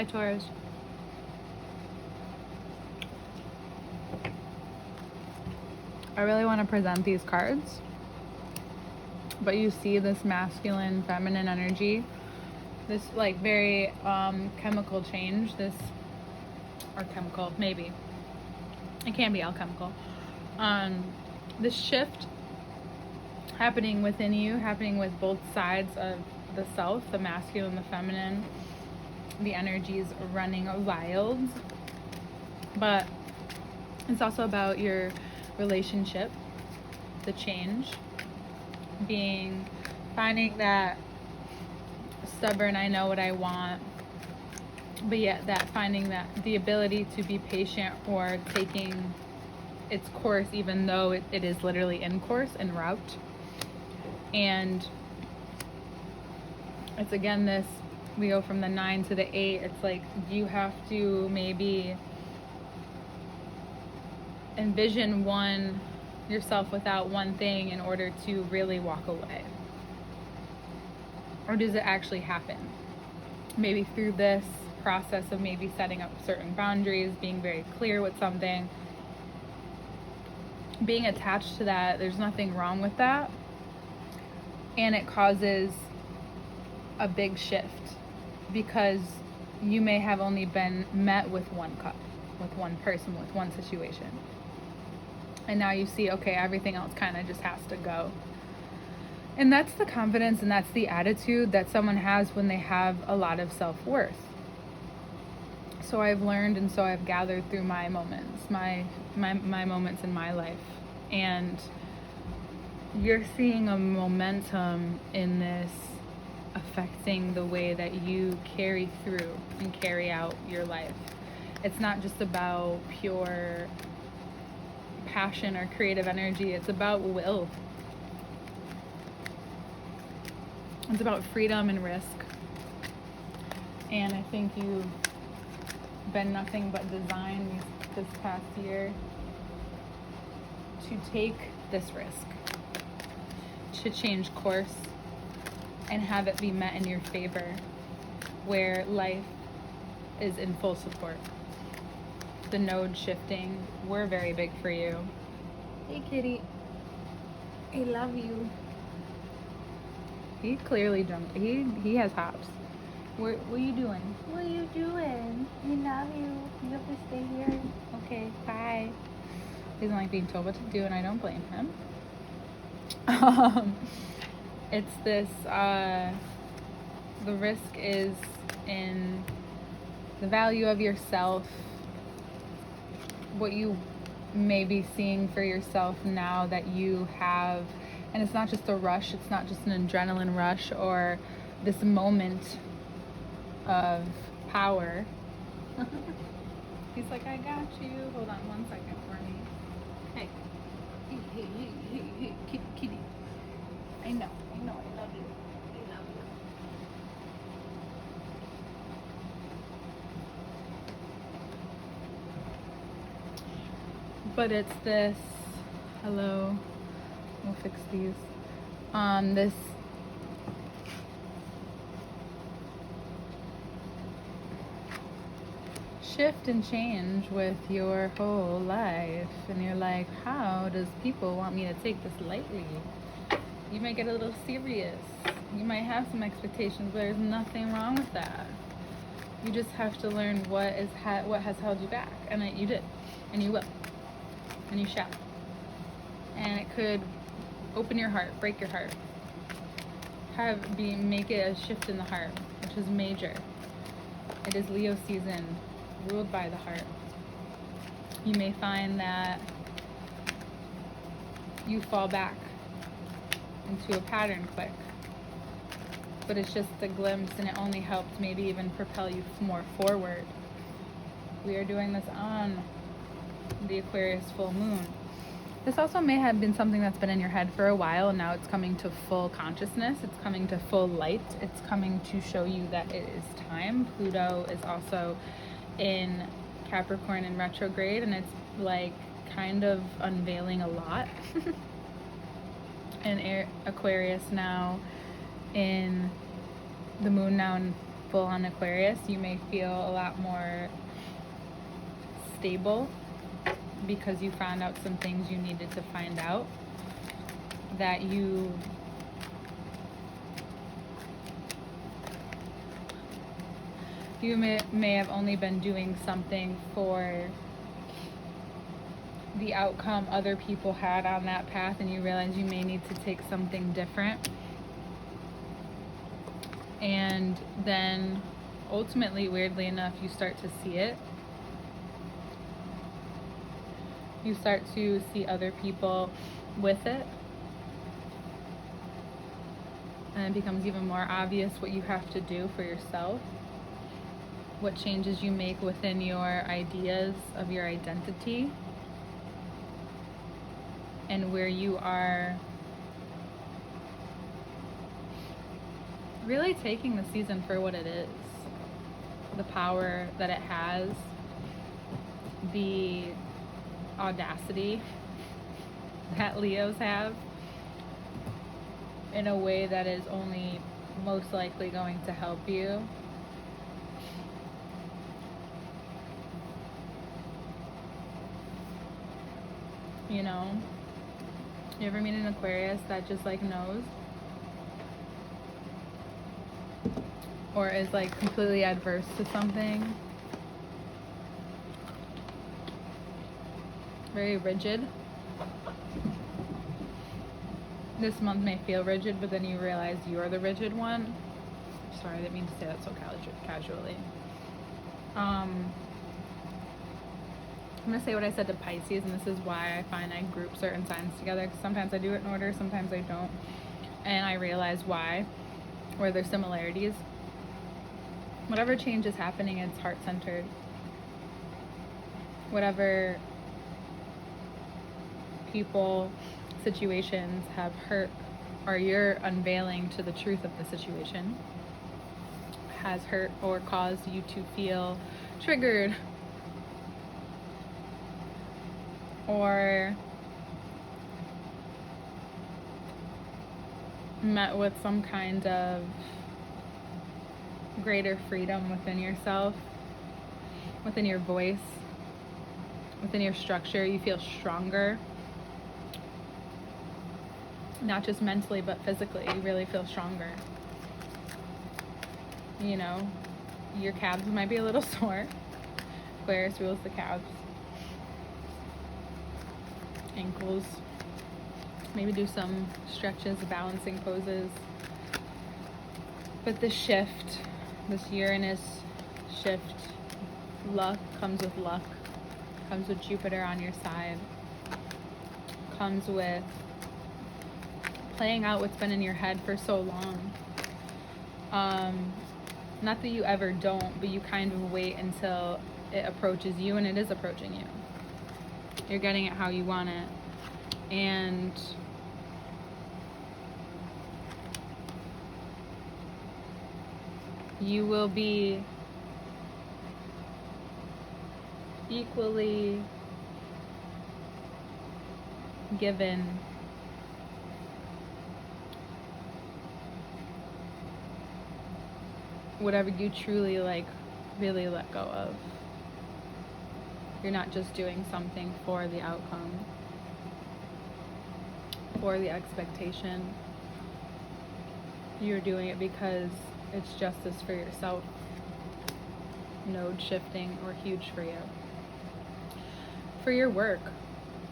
Hi, Taurus. I really want to present these cards, but you see this masculine, feminine energy, this like very chemical change, this, or chemical, maybe. It can be alchemical. This shift happening within you, happening with both sides of the self, the masculine, the feminine, the energies running wild. But it's also about your relationship, the change, finding that stubborn, I know what I want, but yet that finding that the ability to be patient or taking its course, even though it is literally in course, en route. And it's again this, we go from the 9 to the 8. It's like you have to maybe envision yourself without one thing in order to really walk away. Or does it actually happen? Maybe through this process of maybe setting up certain boundaries, being very clear with something, being attached to that, there's nothing wrong with that. And it causes a big shift because you may have only been met with one cup, with one person, with one situation. And now you see, okay, everything else kind of just has to go. And that's the confidence and that's the attitude that someone has when they have a lot of self-worth. So I've learned and so I've gathered through my moments, my moments in my life. And you're seeing a momentum in this affecting the way that you carry through and carry out your life. It's not just about pure passion or creative energy. It's about will. It's about freedom and risk. And I think you've been nothing but designed this past year to take this risk, to change course and have it be met in your favor, where life is in full support. The node shifting, we're very big for you. Hey kitty, I love you. He clearly jumped. He has hops. What are you doing? What are you doing? I love you. You have to stay here. Okay, bye. He doesn't like being told what to do, and I don't blame him. It's this, the risk is in the value of yourself, what you may be seeing for yourself now that you have, and it's not just a rush, it's not just an adrenaline rush or this moment of power. He's like, I got you. Hold on 1 second for me. Hey. Hey, kitty. I know, I love you. I love you. But it's this, hello, we'll fix these. This shift and change with your whole life, and you're like, how does people want me to take this lightly? You might get a little serious, you might have some expectations, but there's nothing wrong with that. You just have to learn what has held you back, and you did, and you will, and you shall. And it could open your heart, break your heart, make it a shift in the heart, which is major. It is Leo season, ruled by the heart. You may find that you fall back into a pattern quick, but it's just a glimpse, and it only helps maybe even propel you more forward. We are doing this on the Aquarius full moon. This also may have been something that's been in your head for a while, and now it's coming to full consciousness. It's coming to full light. It's coming to show you that it is time. Pluto is also in Capricorn in retrograde, and it's like kind of unveiling a lot. And Aquarius now in the moon now in full on Aquarius, you may feel a lot more stable because you found out some things you needed to find out, that you may have only been doing something for the outcome other people had on that path, and you realize you may need to take something different. And then ultimately, weirdly enough, you start to see it. You start to see other people with it. And it becomes even more obvious what you have to do for yourself, what changes you make within your ideas of your identity, and where you are really taking the season for what it is, the power that it has, the audacity that Leos have, in a way that is only most likely going to help you. You know, you ever meet an Aquarius that just like knows, or is like completely adverse to something, very rigid? This month may feel rigid, but then you realize you're the rigid one. Sorry, I didn't mean to say that so casually. I'm going to say what I said to Pisces, and this is why I find I group certain signs together, because sometimes I do it in order, sometimes I don't. And I realize why, where there's similarities. Whatever change is happening, it's heart-centered. Whatever people, situations have hurt, or you're unveiling to the truth of the situation, has hurt or caused you to feel triggered, or met with some kind of greater freedom within yourself, within your voice, within your structure. You feel stronger, not just mentally but physically. You really feel stronger. You know, your calves might be a little sore. Aquarius rules the calves. Ankles. Maybe do some stretches, balancing poses. But the shift, this Uranus shift, luck comes with luck, comes with Jupiter on your side, comes with playing out what's been in your head for so long. Not that you ever don't, but you kind of wait until it approaches you, and it is approaching you. You're getting it how you want it. And you will be equally given whatever you truly like, really let go of. You're not just doing something for the outcome, for the expectation. You're doing it because it's justice for yourself. Node shifting, or huge for you. For your work,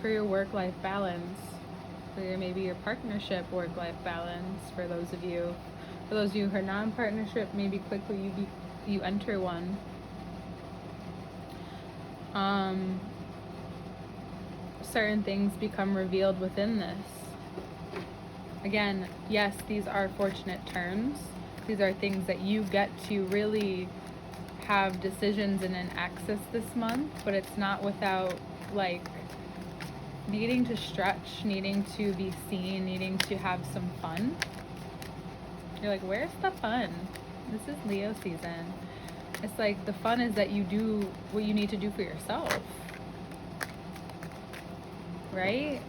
for your work-life balance, for maybe your partnership work-life balance, for those of you who are not in partnership, maybe quickly you enter one. Certain things become revealed within this. Again, yes, these are fortunate terms. These are things that you get to really have decisions and an access this month, but it's not without like needing to stretch, needing to be seen, needing to have some fun. You're like, where's the fun? This is Leo season. It's like the fun is that you do what you need to do for yourself, right?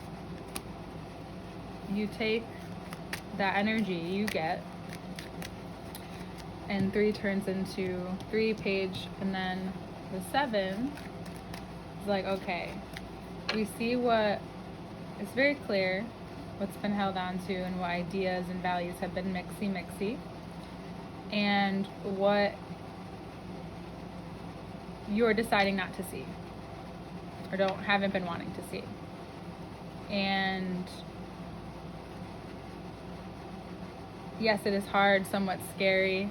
You take that energy you get and 3 turns into 3 page, and then the 7 is like, okay, we see what it's very clear what's been held on to and what ideas and values have been mixy and what you're deciding not to see or haven't been wanting to see. And yes, it is hard, somewhat scary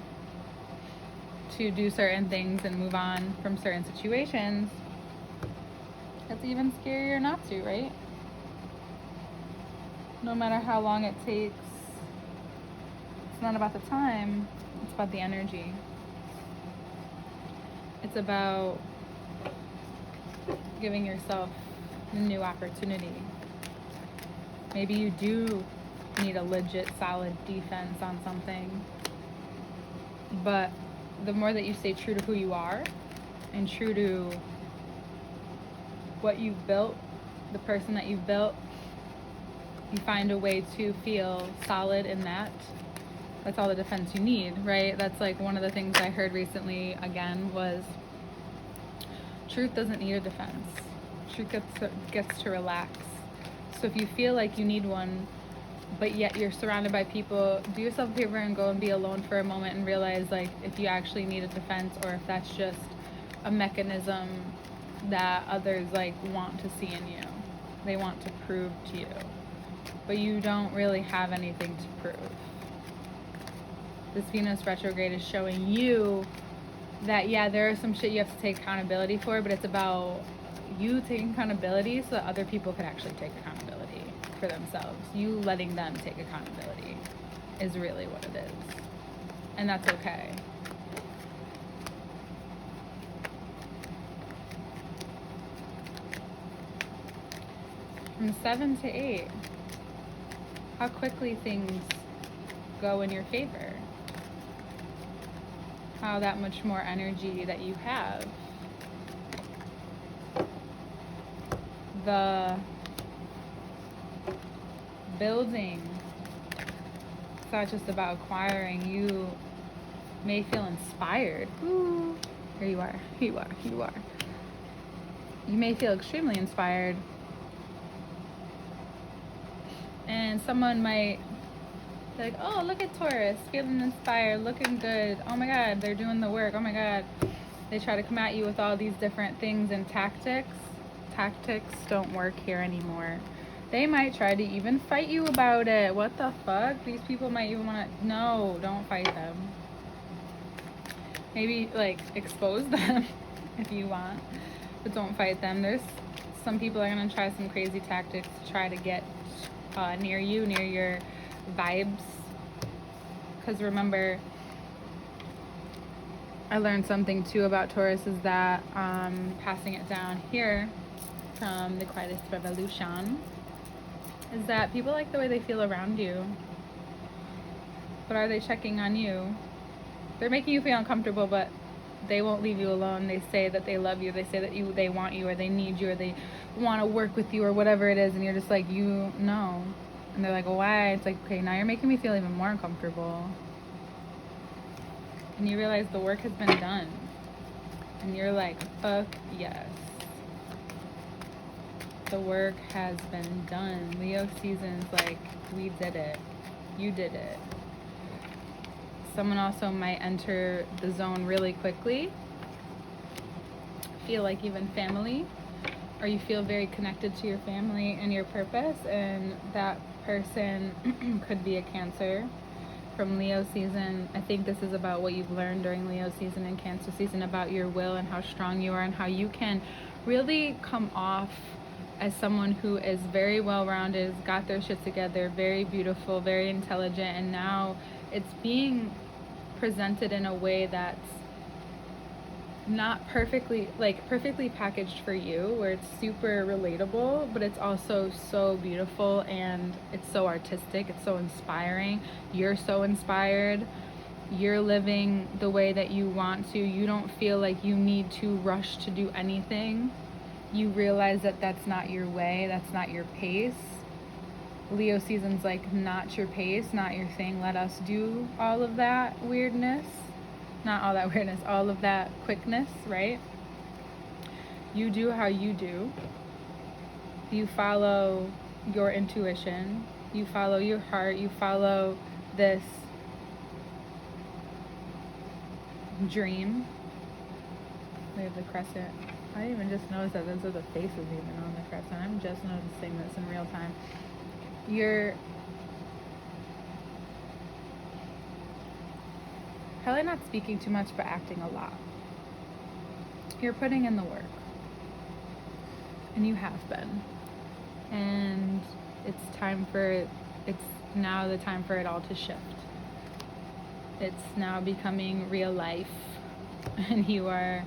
to do certain things and move on from certain situations. It's even scarier not to, right? No matter how long it takes, it's not about the time, it's about the energy. It's about giving yourself a new opportunity. Maybe you do need a legit, solid defense on something, but the more that you stay true to who you are and true to what you've built, the person that you've built, you find a way to feel solid in that. That's all the defense you need, right? That's like one of the things I heard recently again was truth doesn't need a defense. Truth gets to relax. So if you feel like you need one, but yet you're surrounded by people, do yourself a favor and go and be alone for a moment and realize like if you actually need a defense or if that's just a mechanism that others like want to see in you. They want to prove to you. But you don't really have anything to prove. This Venus retrograde is showing you that, yeah, there are some shit you have to take accountability for, but it's about you taking accountability so that other people can actually take accountability for themselves. You letting them take accountability is really what it is. And that's okay. From 7 to 8. How quickly things go in your favor. How that much more energy that you have. The building. It's not just about acquiring. You may feel inspired. Ooh, here you are. Here you are. Here you are. You may feel extremely inspired. And someone might be like, oh, look at Taurus, feeling inspired, looking good. Oh my God, they're doing the work. Oh my God. They try to come at you with all these different things and tactics. Tactics don't work here anymore. They might try to even fight you about it. What the fuck? These people might even want to, no, don't fight them. Maybe like expose them if you want, but don't fight them. There's some people are going to try some crazy tactics to try to get near you, near your vibes. Because remember, I learned something too about Taurus is that passing it down here from the quietest revolution is that people like the way they feel around you, but are they checking on you? They're making you feel uncomfortable, but they won't leave you alone. They say that they love you. They say that they want you, or they need you, or they want to work with you, or whatever it is, and you're just like, you know. And they're like, well, why? It's like, okay, now you're making me feel even more uncomfortable. And you realize the work has been done. And you're like, fuck yes. The work has been done. Leo season's like, we did it. You did it. Someone also might enter the zone really quickly. Feel like even family. Or you feel very connected to your family and your purpose. And that person could be a Cancer from Leo season. I think this is about what you've learned during Leo season and Cancer season about your will and how strong you are and how you can really come off as someone who is very well-rounded, has got their shit together, very beautiful, very intelligent, and now it's being presented in a way that's not perfectly packaged for you, where it's super relatable, but it's also so beautiful and it's so artistic, it's so inspiring. You're so inspired. You're living the way that you want to. You don't feel like you need to rush to do anything. You realize that that's not your way, that's not your pace. Leo season's like, not your pace, not your thing. Let us do all of that weirdness. not all that weirdness, all of that quickness, right? You do how you do. You follow your intuition. You follow your heart. You follow this dream. We have the crescent. I even just noticed that those are the faces even on the crescent. I'm just noticing this in real time. You're probably not speaking too much, but acting a lot. You're putting in the work. And you have been. And it's now the time for it all to shift. It's now becoming real life. And you are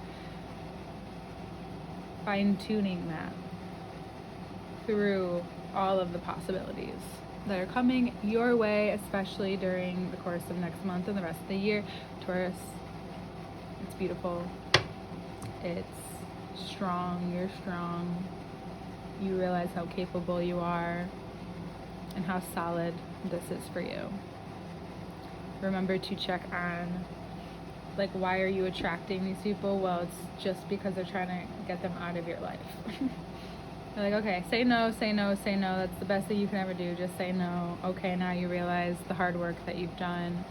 fine-tuning that through all of the possibilities that are coming your way, especially during the course of next month and the rest of the year. Taurus, it's beautiful. It's strong. You're strong. You realize how capable you are and how solid this is for you. Remember to check on, like, why are you attracting these people? Well, it's just because they're trying to get them out of your life. You're like, okay, say no, say no, say no. That's the best thing you can ever do. Just say no. Okay, now you realize the hard work that you've done.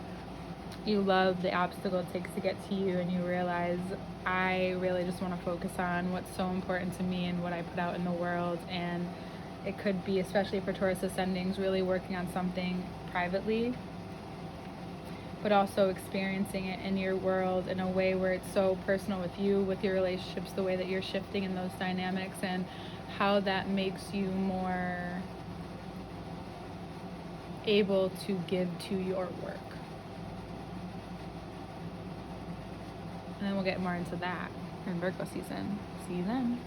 You love the obstacle it takes to get to you, and you realize, I really just want to focus on what's so important to me and what I put out in the world. And it could be, especially for Taurus ascendings, really working on something privately, but also experiencing it in your world in a way where it's so personal with you, with your relationships, the way that you're shifting in those dynamics, and how that makes you more able to give to your work. And then we'll get more into that in Virgo season. See you then.